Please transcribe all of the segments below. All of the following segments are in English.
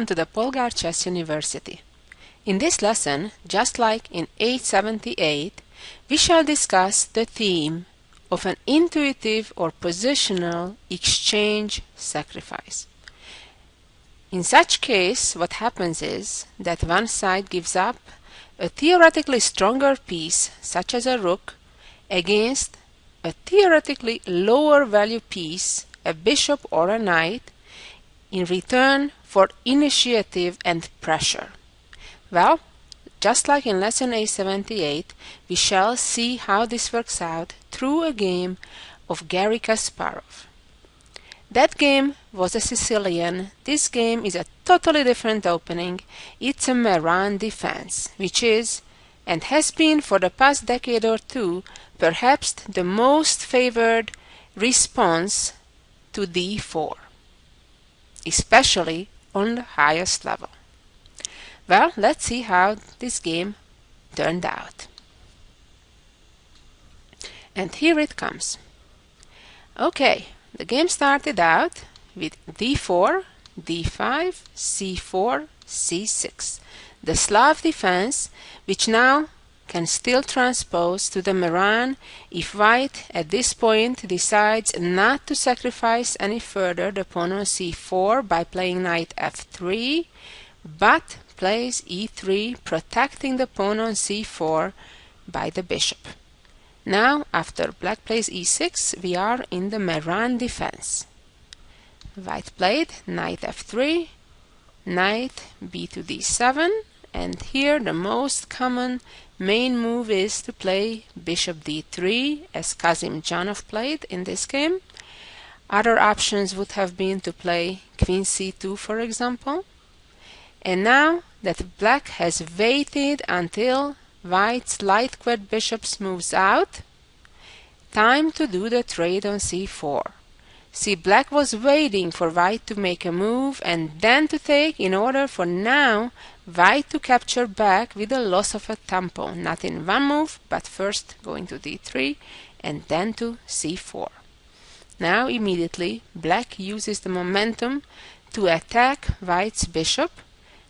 Welcome to the Polgar Chess University. In this lesson, just like in 878, we shall discuss the theme of an intuitive or positional exchange sacrifice. In such case, what happens is that one side gives up a theoretically stronger piece, such as a rook, against a theoretically lower value piece, a bishop or a knight, in return for initiative and pressure. Well, just like in lesson 878, we shall see how this works out through a game of Garry Kasparov. That game was a Sicilian. This game is a totally different opening. It's a Maran defense, which is, and has been for the past decade or two, perhaps the most favored response to d4, especially on the highest level. Well, let's see how this game turned out. And here it comes. Okay, the game started out with d4, d5, c4, c6. The Slav defense, which now can still transpose to the Maran if white at this point decides not to sacrifice any further the pawn on c4 by playing knight f3, but plays e3, protecting the pawn on c4 by the bishop. Now, after black plays e6, we are in the Maran defense. White played knight f3, knight b to d7, and here the most common main move is to play bishop d3, as Kazimjanov played in this game. Other options would have been to play queen c2, for example. And now that black has waited until white's light-squared bishops moves out, time to do the trade on c4. See, black was waiting for white to make a move and then to take, in order for now white to capture back with the loss of a tempo, not in one move, but first going to d3 and then to c4. Now immediately black uses the momentum to attack white's bishop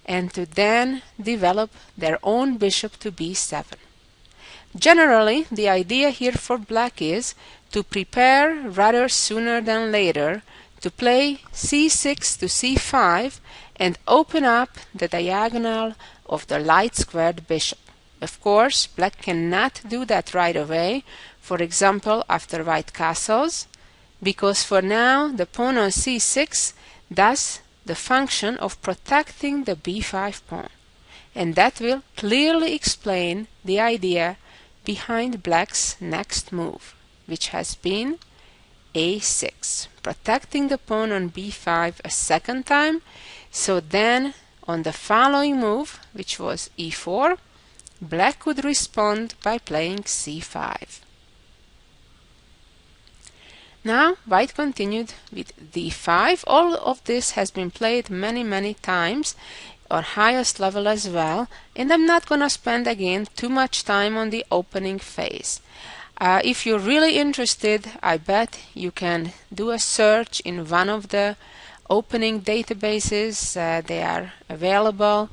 and to then develop their own bishop to b7. Generally, the idea here for black is to prepare rather sooner than later to play c6 to c5 and open up the diagonal of the light-squared bishop. Of course, black cannot do that right away, for example after white castles, because for now the pawn on c6 does the function of protecting the b5 pawn, and that will clearly explain the idea behind black's next move, which has been a6, protecting the pawn on b5 a second time. So then on the following move, which was e4, black could respond by playing c5. Now white continued with d5. All of this has been played many times on highest level as well, and I'm not gonna spend again too much time on the opening phase. If you're really interested, I bet you can do a search in one of the opening databases. They are available,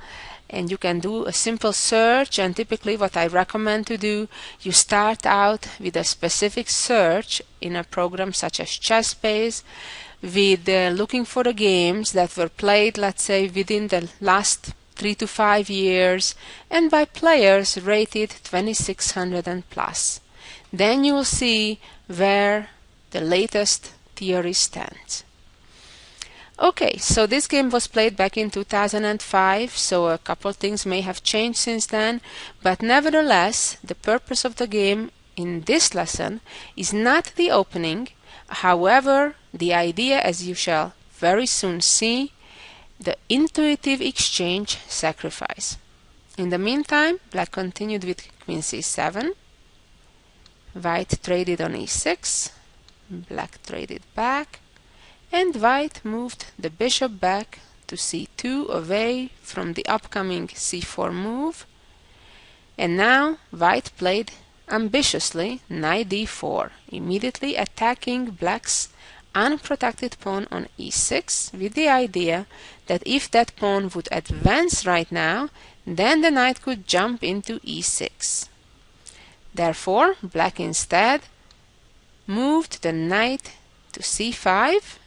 and you can do a simple search. And typically what I recommend to do, you start out with a specific search in a program such as Checkmate, with looking for the games that were played, let's say, within the last 3 to 5 years and by players rated 2600 and plus. Then you will see where the latest theory stands. Okay, so this game was played back in 2005, so a couple things may have changed since then, but nevertheless, the purpose of the game in this lesson is not the opening. However, the idea, as you shall very soon see, the intuitive exchange sacrifice. In the meantime, black continued with queen c7, white traded on e6, black traded back, and white moved the bishop back to c2 away from the upcoming c4 move. And now white played ambitiously knight d4, immediately attacking black's unprotected pawn on e6 with the idea that if that pawn would advance right now, then the knight could jump into e6. Therefore, black instead moved the knight to c5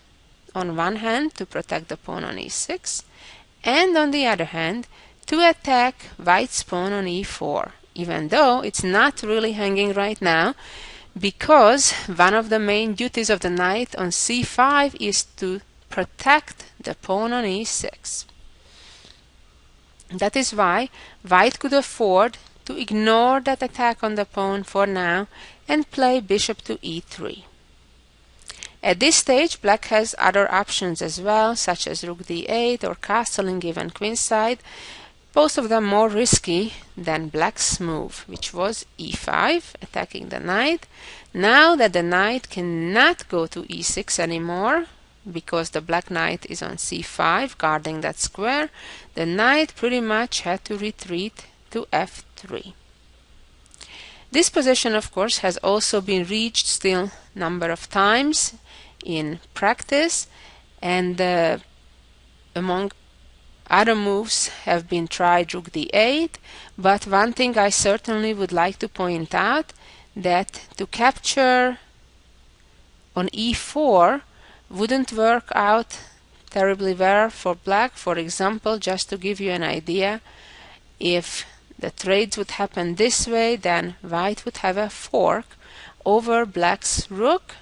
on one hand to protect the pawn on e6, and on the other hand to attack white's pawn on e4, even though it's not really hanging right now, because one of the main duties of the knight on c5 is to protect the pawn on e6. That is why white could afford to ignore that attack on the pawn for now and play bishop to e3. At this stage, black has other options as well, such as rook d8 or castling given queenside, both of them more risky than black's move, which was e5, attacking the knight. Now that the knight cannot go to e6 anymore, because the black knight is on c5 guarding that square, the knight pretty much had to retreat to f3. This position, of course, has also been reached still number of times in practice, and among other moves have been tried rook d8, but one thing I certainly would like to point out, that to capture on e4 wouldn't work out terribly well for black. For example, just to give you an idea, if the trades would happen this way, then white would have a fork over black's rook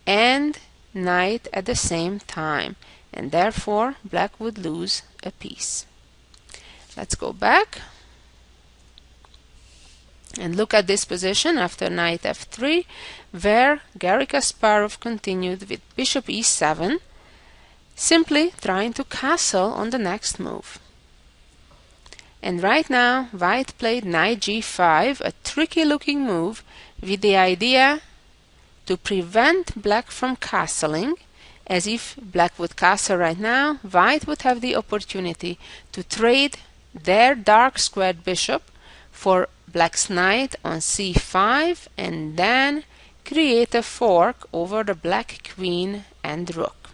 and knight at the same time, and therefore black would lose a piece. Let's go back and look at this position after knight f3, where Garry Kasparov continued with bishop e7, simply trying to castle on the next move. And right now white played knight g5, a tricky looking move with the idea to prevent black from castling, as if black would castle right now, white would have the opportunity to trade their dark squared bishop for black's knight on c5 and then create a fork over the black queen and rook,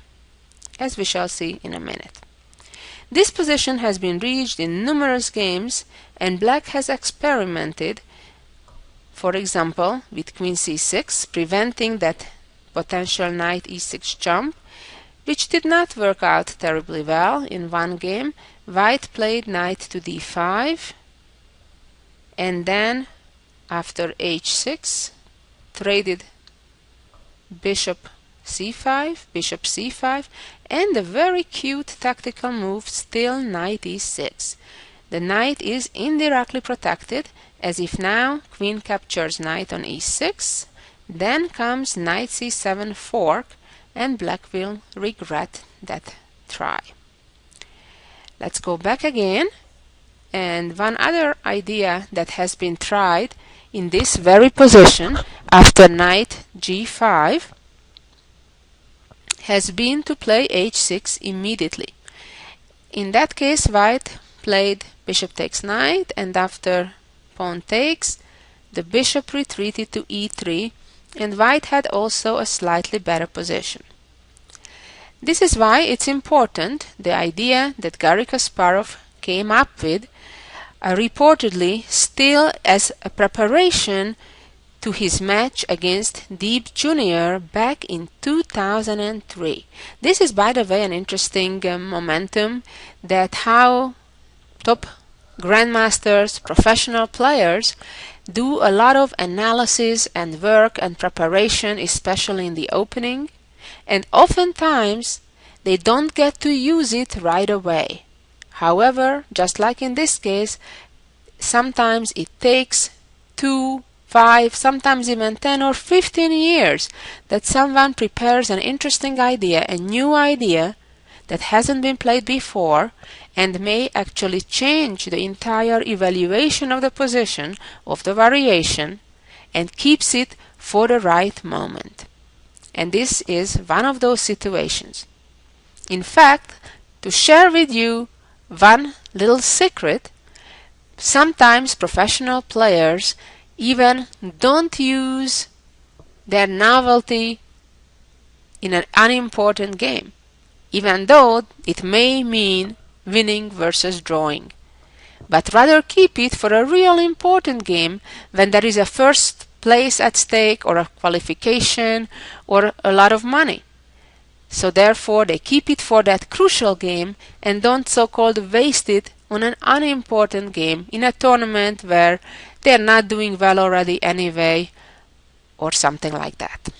as we shall see in a minute. This position has been reached in numerous games, and black has experimented, for example, with queen c6, preventing that potential knight e6 jump, which did not work out terribly well. In one game, white played knight to d5, and then after h6 traded bishop c5, and a very cute tactical move, still knight e6. The knight is indirectly protected, as if now queen captures knight on e6, then comes knight c7 fork, and black will regret that try. Let's go back again, and one other idea that has been tried in this very position after knight g5 has been to play h6 immediately. In that case, white played bishop takes knight, and after pawn takes, the bishop retreated to e3, and white had also a slightly better position. This is why it's important, the idea that Garry Kasparov came up with, reportedly still as a preparation to his match against Deeb Jr. back in 2003. This is, by the way, an interesting momentum, that how top grandmasters, professional players, do a lot of analysis and work and preparation, especially in the opening, and oftentimes they don't get to use it right away. However, just like in this case, sometimes it takes 2, 5, sometimes even 10 or 15 years that someone prepares an interesting idea, a new idea that hasn't been played before, and may actually change the entire evaluation of the position of the variation and keeps it for the right moment. And this is one of those situations. In fact, to share with you one little secret, sometimes professional players even don't use their novelty in an unimportant game, even though it may mean winning versus drawing, but rather keep it for a real important game when there is a first place at stake or a qualification or a lot of money. So therefore they keep it for that crucial game and don't so-called waste it on an unimportant game in a tournament where they're not doing well already anyway, or something like that.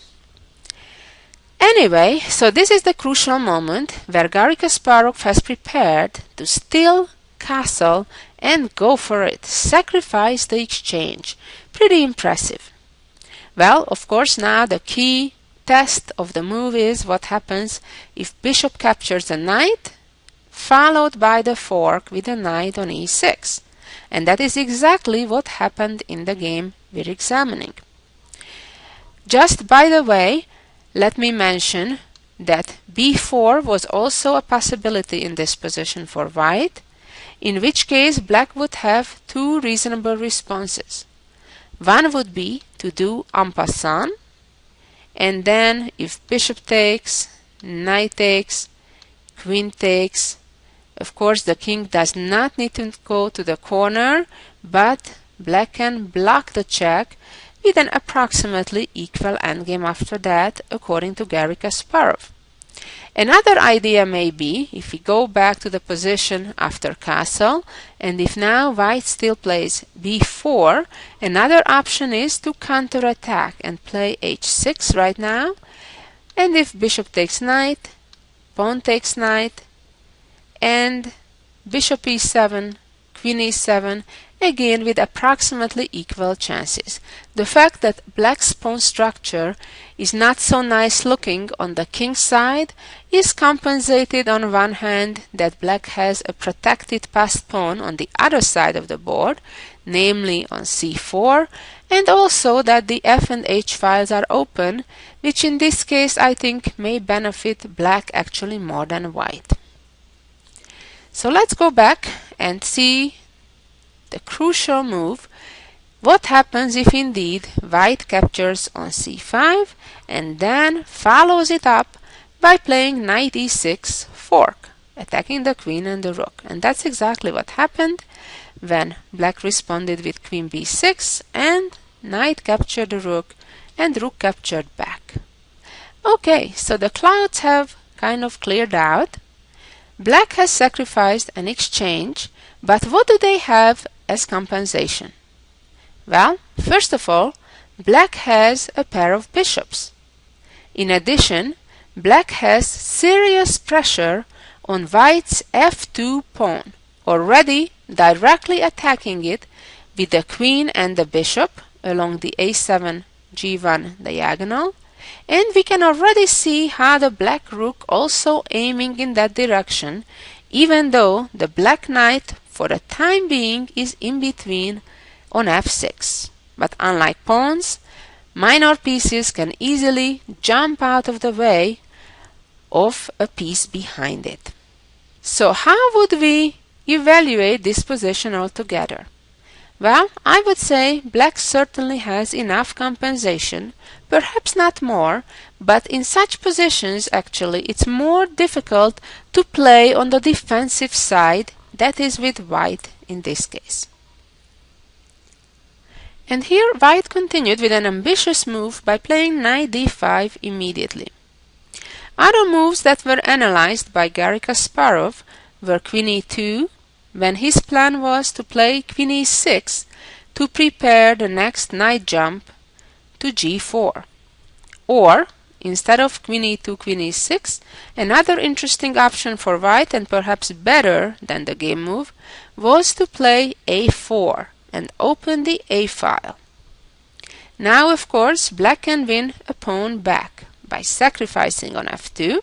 Anyway, so this is the crucial moment where Garry Kasparov has prepared to steal castle and go for it, sacrifice the exchange. Pretty impressive. Well, of course, now the key test of the move is what happens if bishop captures the knight, followed by the fork with the knight on e6. And that is exactly what happened in the game we're examining. Just by the way, let me mention that b4 was also a possibility in this position for white, in which case black would have two reasonable responses. One would be to do en passant, and then if bishop takes, knight takes, queen takes, of course the king does not need to go to the corner, but black can block the check with an approximately equal endgame after that, according to Garry Kasparov. Another idea may be, if we go back to the position after castle, and if now white still plays b4, another option is to counterattack and play h6 right now, and if bishop takes knight, pawn takes knight, and bishop e7, queen e7, again with approximately equal chances. The fact that black's pawn structure is not so nice looking on the king's side is compensated on one hand that black has a protected passed pawn on the other side of the board, namely on c4, and also that the f and h files are open, which in this case I think may benefit black actually more than white. So let's go back and see the crucial move. What happens if indeed white captures on c5 and then follows it up by playing knight e6 fork, attacking the queen and the rook? And that's exactly what happened when black responded with queen b6 and knight captured the rook and rook captured back. Okay, so the clouds have kind of cleared out. Black has sacrificed an exchange, but what do they have as compensation? Well, first of all, black has a pair of bishops. In addition, black has serious pressure on white's f2 pawn, already directly attacking it with the queen and the bishop along the a7 g1 diagonal, and we can already see how the black rook also aiming in that direction, even though the black knight for the time being is in between on f6. But unlike pawns, minor pieces can easily jump out of the way of a piece behind it. So how would we evaluate this position altogether? Well, I would say black certainly has enough compensation, perhaps not more, but in such positions actually it's more difficult to play on the defensive side, that is with white in this case. And here white continued with an ambitious move by playing knight d5 immediately. Other moves that were analyzed by Garry Kasparov were queen e2, when his plan was to play queen e6 to prepare the next knight jump to g4. Or, instead of queen e2, queen e6, another interesting option for white, and perhaps better than the game move, was to play a4 and open the a file. Now, of course, black can win a pawn back by sacrificing on f2,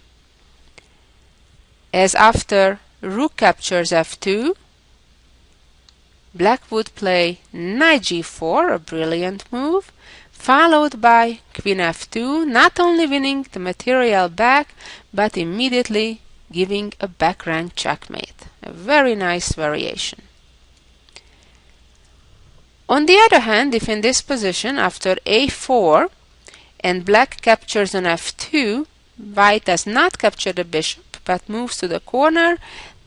as after rook captures f2, black would play knight g4, a brilliant move, followed by queen f2, not only winning the material back, but immediately giving a back rank checkmate. A very nice variation. On the other hand, if in this position, after a4, and black captures on f2, white does not capture the bishop but moves to the corner,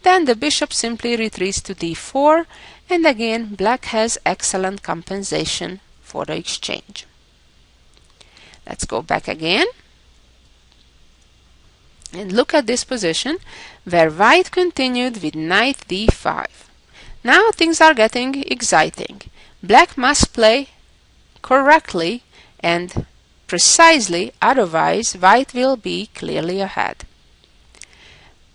then the bishop simply retreats to d4, and again black has excellent compensation for the exchange. Let's go back again and look at this position where white continued with knight d5. Now things are getting exciting. Black must play correctly and precisely, otherwise white will be clearly ahead.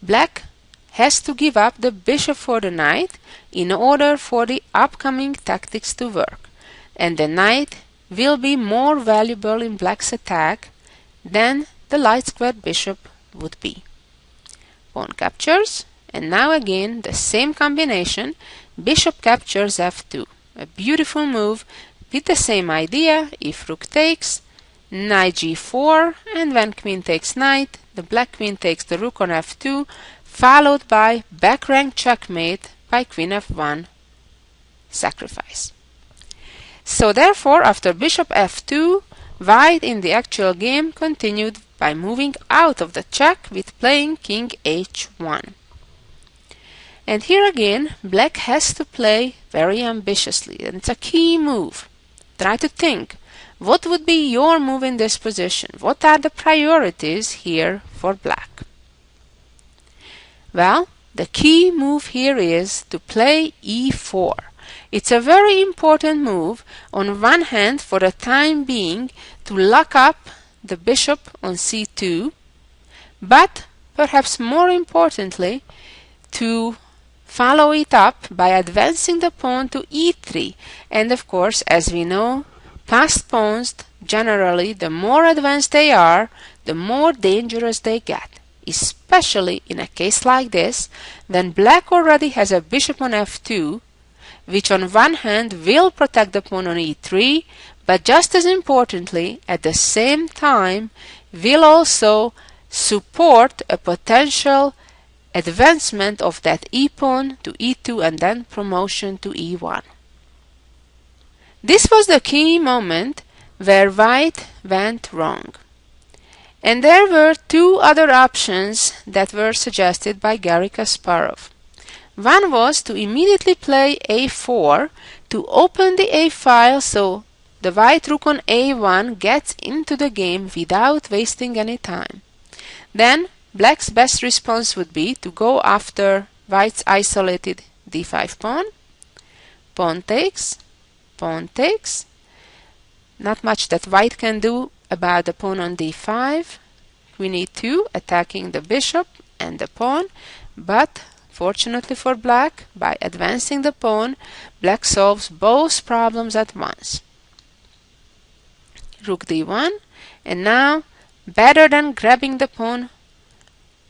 Black has to give up the bishop for the knight in order for the upcoming tactics to work, and the knight will be more valuable in black's attack than the light squared bishop would be. Pawn captures, and now again the same combination, bishop captures f2. A beautiful move with the same idea. If rook takes, knight g4, and when queen takes knight, the black queen takes the rook on f2, followed by back rank checkmate by queen f1 sacrifice. So therefore, after bishop f2, white in the actual game continued by moving out of the check with playing king h1. And here again, black has to play very ambitiously, and it's a key move. Try to think, what would be your move in this position? What are the priorities here for black? Well, the key move here is to play e4. It's a very important move, on one hand for the time being to lock up the bishop on c2, but perhaps more importantly to follow it up by advancing the pawn to e3. And of course, as we know, passed pawns, generally the more advanced they are, the more dangerous they get, especially in a case like this when black already has a bishop on f2, which on one hand will protect the pawn on e3, but just as importantly, at the same time, will also support a potential advancement of that e-pawn to e2 and then promotion to e1. This was the key moment where white went wrong. And there were two other options that were suggested by Garry Kasparov. One was to immediately play a4 to open the a file so the white rook on a1 gets into the game without wasting any time. Then black's best response would be to go after white's isolated d5 pawn. Pawn takes, pawn takes. Not much that white can do about the pawn on d5. Queen e2 attacking the bishop and the pawn, but fortunately for black, by advancing the pawn, black solves both problems at once. Rook d1, and now better than grabbing the pawn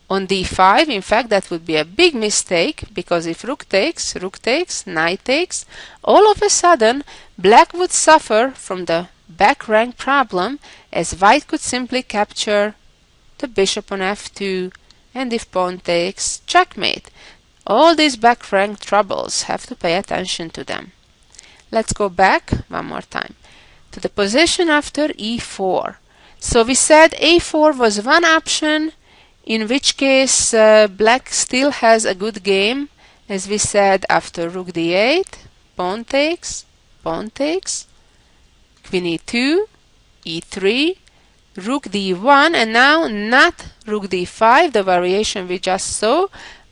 on d5, in fact that would be a big mistake, because if rook takes, knight takes, all of a sudden black would suffer from the back rank problem, as white could simply capture the bishop on f2, and if pawn takes, checkmate. All these back rank troubles, have to pay attention to them. Let's go back one more time to the position after e4. So we said a4 was one option, in which case black still has a good game, as we said after rook d8, pawn takes, queen e2, e3, rook d1, and now not rook d5, the variation we just saw,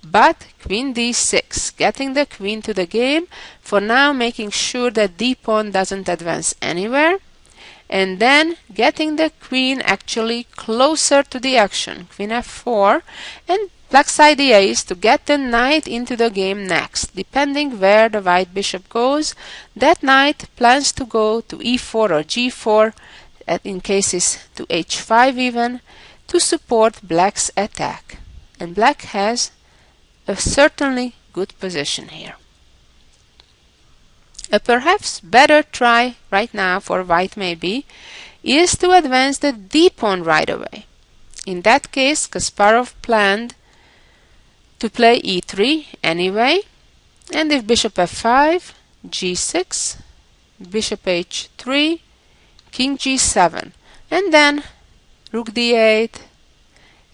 but queen d6, getting the queen to the game, for now making sure that d-pawn doesn't advance anywhere, and then getting the queen actually closer to the action, queen f4, and black's idea is to get the knight into the game next. Depending where the white bishop goes, that knight plans to go to e4 or g4, in cases to h5 even, to support black's attack. And black has a certainly good position here. A perhaps better try right now for white maybe is to advance the d-pawn right away. In that case, Kasparov planned to play e3 anyway, and if bishop f5, g6, bishop h3, king g7, and then rook d8,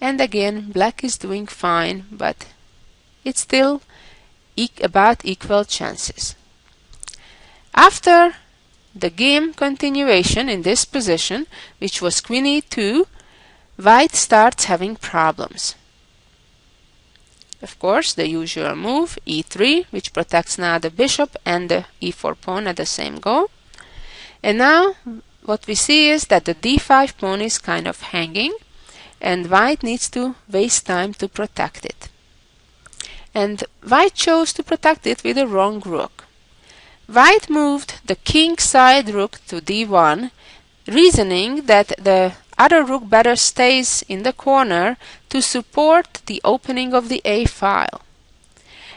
and again black is doing fine, but it's still about equal chances. After the game continuation in this position, which was queen e2, white starts having problems. Of course, the usual move, e3, which protects now the bishop and the e4 pawn at the same go. And now what we see is that the d5 pawn is kind of hanging, and white needs to waste time to protect it. And white chose to protect it with the wrong rook. White moved the king-side rook to d1, reasoning that the other rook better stays in the corner to support the opening of the a file.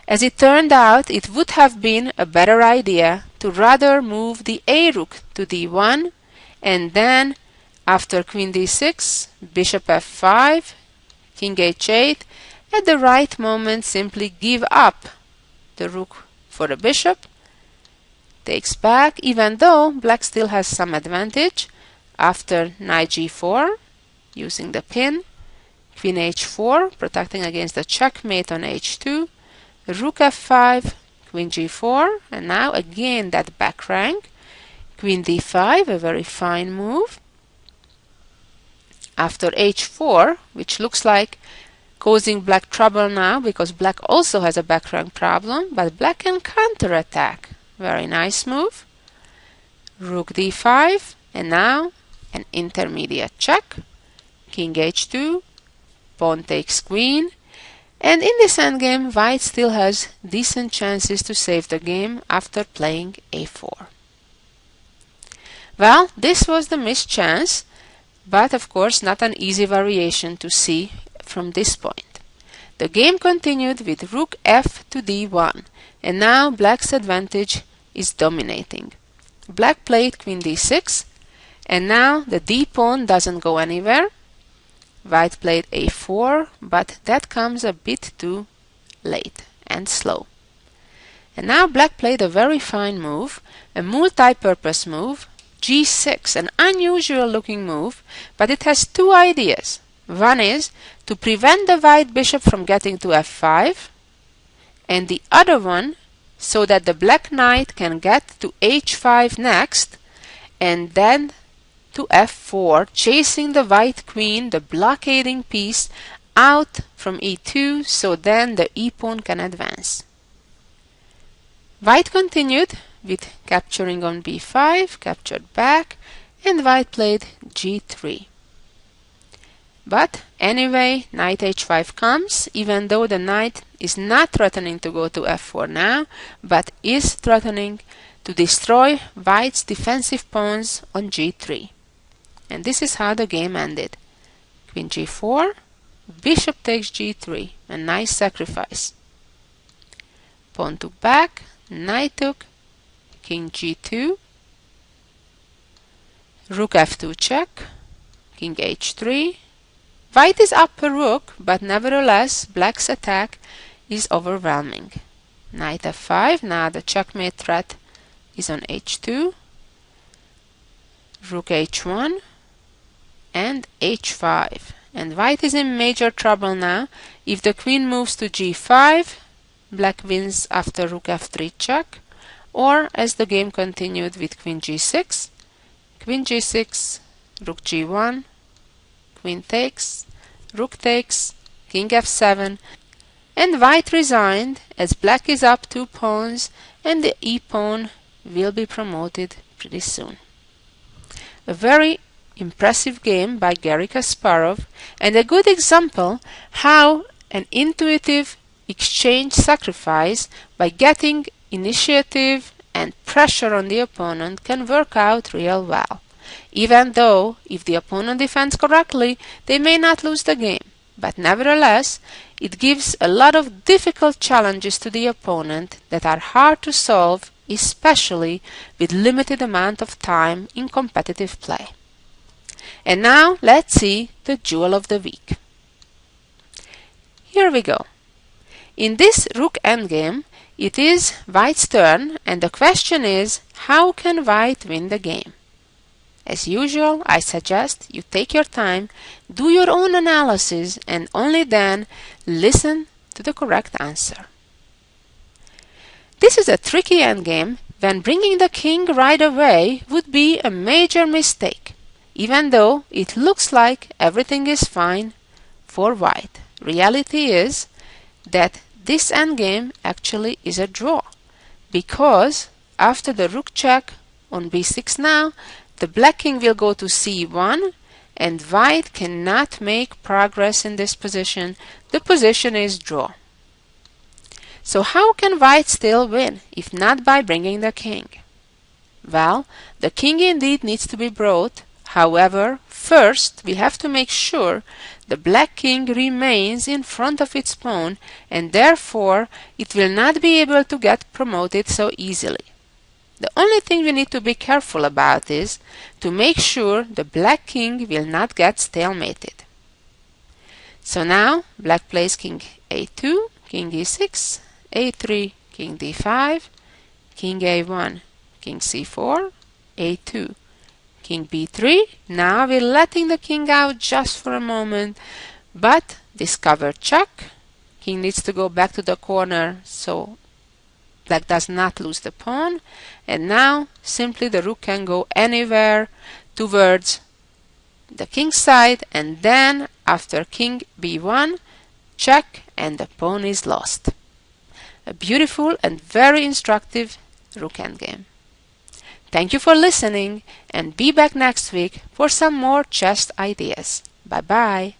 As it turned out, it would have been a better idea to rather move the a rook to d1, and then after queen d6, bishop f5, king h8, at the right moment simply give up the rook for the bishop, takes back, even though black still has some advantage. After knight g4, using the pin, queen h4, protecting against the checkmate on h2, rook f5, queen g4, and now again that back rank, queen d5, a very fine move. After h4, which looks like causing black trouble now because black also has a back rank problem, but black can counterattack. Very nice move. Rook d5, and now an intermediate check, king h2, pawn takes queen, and in this endgame white still has decent chances to save the game after playing a4. Well, this was the missed chance, but of course not an easy variation to see from this point. The game continued with rook f to d1, and now black's advantage is dominating. Black played queen d6, and now the d pawn doesn't go anywhere. White played a4, but that comes a bit too late and slow. And now black played a very fine move, a multi-purpose move, g6, an unusual looking move, but it has two ideas. One is to prevent the white bishop from getting to f5, and the other one so that the black knight can get to h5 next, and then to f4, chasing the white queen, the blockading piece, out from e2, so then the e-pawn can advance. White continued with capturing on b5, captured back, and white played g3. But anyway, knight h5 comes, even though the knight is not threatening to go to f4 now, but is threatening to destroy white's defensive pawns on g3. And this is how the game ended. Queen g4, bishop takes g3, a nice sacrifice. Pawn took back, knight took, king g2, rook f2 check, king h3. White is up a rook, but nevertheless black's attack is overwhelming. Knight f5, now the checkmate threat is on h2, rook h1, and h5. And white is in major trouble now. If the queen moves to g5, black wins after rook f3 check, or as the game continued with queen g6, rook g1, queen takes, rook takes, king f7, and white resigned as black is up 2 pawns and the e-pawn will be promoted pretty soon. A very impressive game by Garry Kasparov, and a good example how an intuitive exchange sacrifice by getting initiative and pressure on the opponent can work out real well. Even though, if the opponent defends correctly, they may not lose the game. But nevertheless, it gives a lot of difficult challenges to the opponent that are hard to solve, especially with limited amount of time in competitive play. And now let's see the jewel of the week. Here we go. In this rook endgame, it is white's turn, and the question is, how can white win the game? As usual, I suggest you take your time, do your own analysis, and only then listen to the correct answer. This is a tricky endgame when bringing the king right away would be a major mistake, even though it looks like everything is fine for white. Reality is that this endgame actually is a draw, because after the rook check on b6 now, the black king will go to c1 and white cannot make progress in this position. The position is draw. So how can white still win if not by bringing the king? Well, the king indeed needs to be brought. However, first we have to make sure the black king remains in front of its pawn, and therefore it will not be able to get promoted so easily. The only thing we need to be careful about is to make sure the black king will not get stalemated. So now black plays king a2, king e6, a3, king d5, king a1, king c4, a2, king b3. Now we're letting the king out just for a moment, but discover check. King needs to go back to the corner so black does not lose the pawn, and now simply the rook can go anywhere towards the king's side, and then after king b1, check, and the pawn is lost. A beautiful and very instructive rook endgame. Thank you for listening, and be back next week for some more chess ideas. Bye bye.